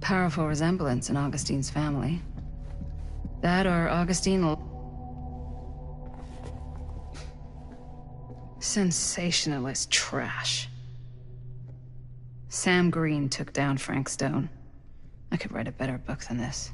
Powerful resemblance in Augustine's family. That or Augustine... Sensationalist trash. Sam Green took down Frank Stone. I could write a better book than this.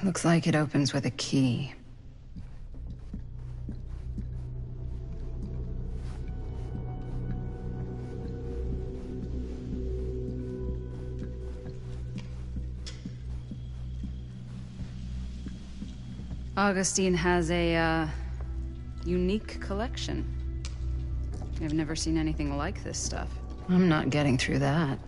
Looks like it opens with a key. Augustine has a, unique collection. I've never seen anything like this stuff. I'm not getting through that.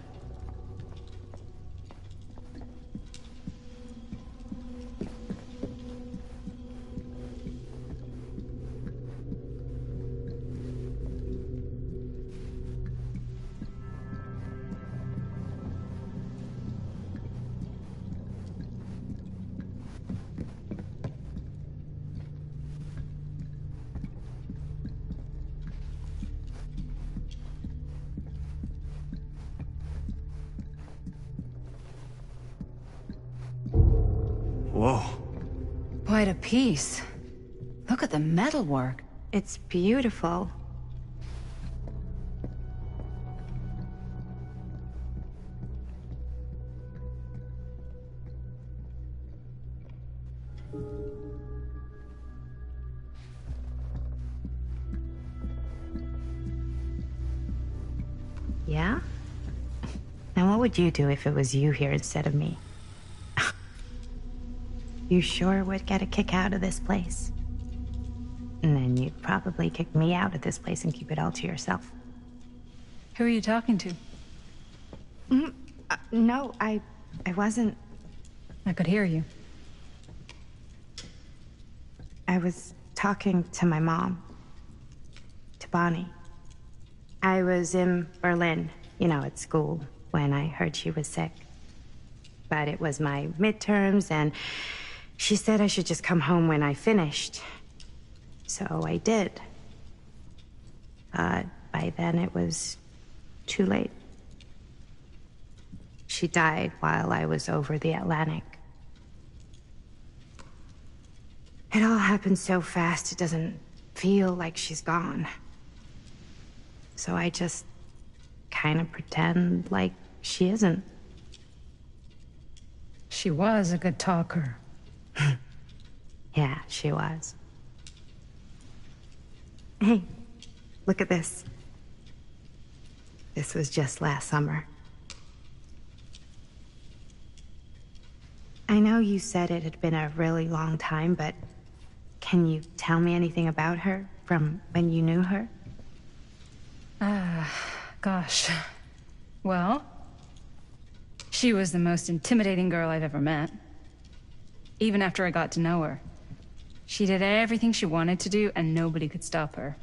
Whoa. Quite a piece. Look at the metalwork. It's beautiful. Yeah? And what would you do if it was you here instead of me? You sure would get a kick out of this place. And then you'd probably kick me out of this place and keep it all to yourself. Who are you talking to? No, I wasn't. I could hear you. I was talking to my mom. To Bonnie. I was in Berlin, at school, when I heard she was sick. But it was my midterms, and she said I should just come home when I finished. So I did. But by then it was too late. She died while I was over the Atlantic. It all happened so fast, it doesn't feel like she's gone. So I just kind of pretend like she isn't. She was a good talker. Yeah, she was. Hey, look at this. This was just last summer. I know you said it had been a really long time, but can you tell me anything about her from when you knew her? Gosh. Well, she was the most intimidating girl I've ever met. Even after I got to know her. She did everything she wanted to do, and nobody could stop her.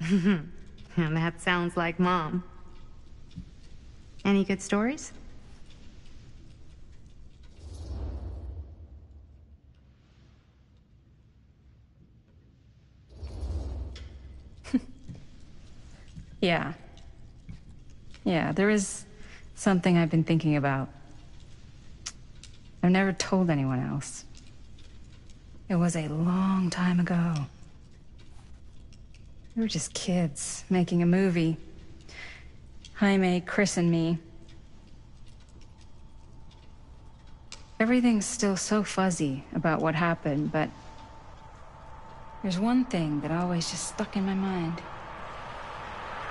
And that sounds like Mom. Any good stories? Yeah. Yeah, there is something I've been thinking about. I've never told anyone else. It was a long time ago. We were just kids, making a movie. Jaime, Chris, and me. Everything's still so fuzzy about what happened, but there's one thing that always just stuck in my mind.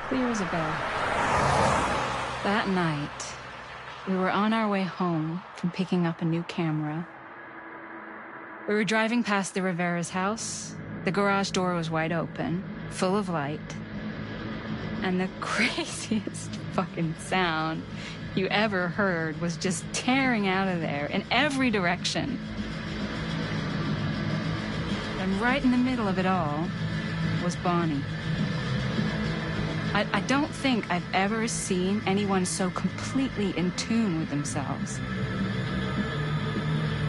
Clear as a bell. That night, we were on our way home from picking up a new camera. We were driving past the Rivera's house. The garage door was wide open, full of light. And the craziest fucking sound you ever heard was just tearing out of there in every direction. And right in the middle of it all was Bonnie. I don't think I've ever seen anyone so completely in tune with themselves.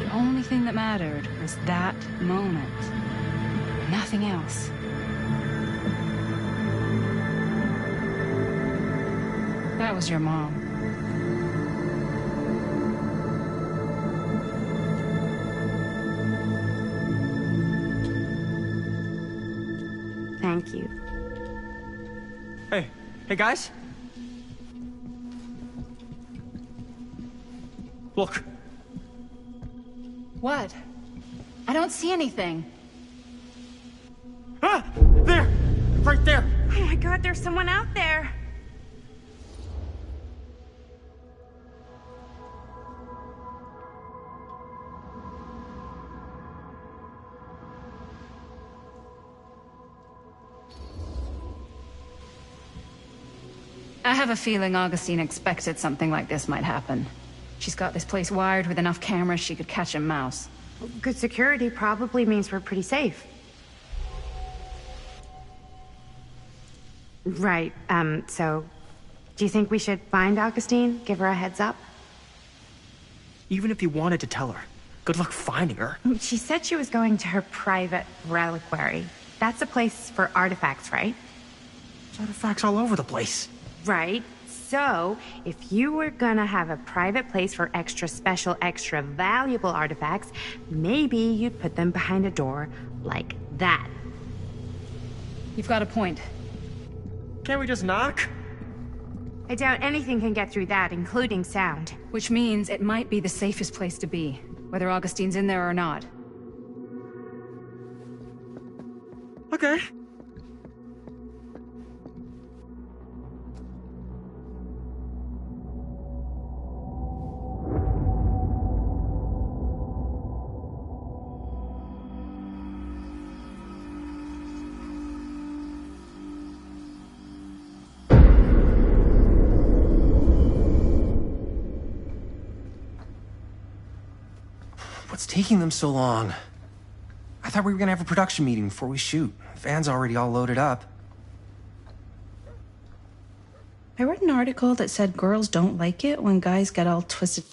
The only thing that mattered was that moment. Nothing else. That was your mom. Thank you. Hey guys. Look. What? I don't see anything. Ah! There! Right there! Oh my god, there's someone out there. I have a feeling Augustine expected something like this might happen. She's got this place wired with enough cameras she could catch a mouse. Good security probably means we're pretty safe. Right, so... Do you think we should find Augustine? Give her a heads up? Even if you wanted to tell her, good luck finding her. She said she was going to her private reliquary. That's a place for artifacts, right? There's artifacts all over the place. Right. So, if you were gonna have a private place for extra special, extra valuable artifacts, maybe you'd put them behind a door like that. You've got a point. Can't we just knock? I doubt anything can get through that, including sound. Which means it might be the safest place to be, whether Augustine's in there or not. Okay. What's taking them so long? I thought we were gonna have a production meeting before we shoot. The van's already all loaded up. I read an article that said girls don't like it when guys get all twisted.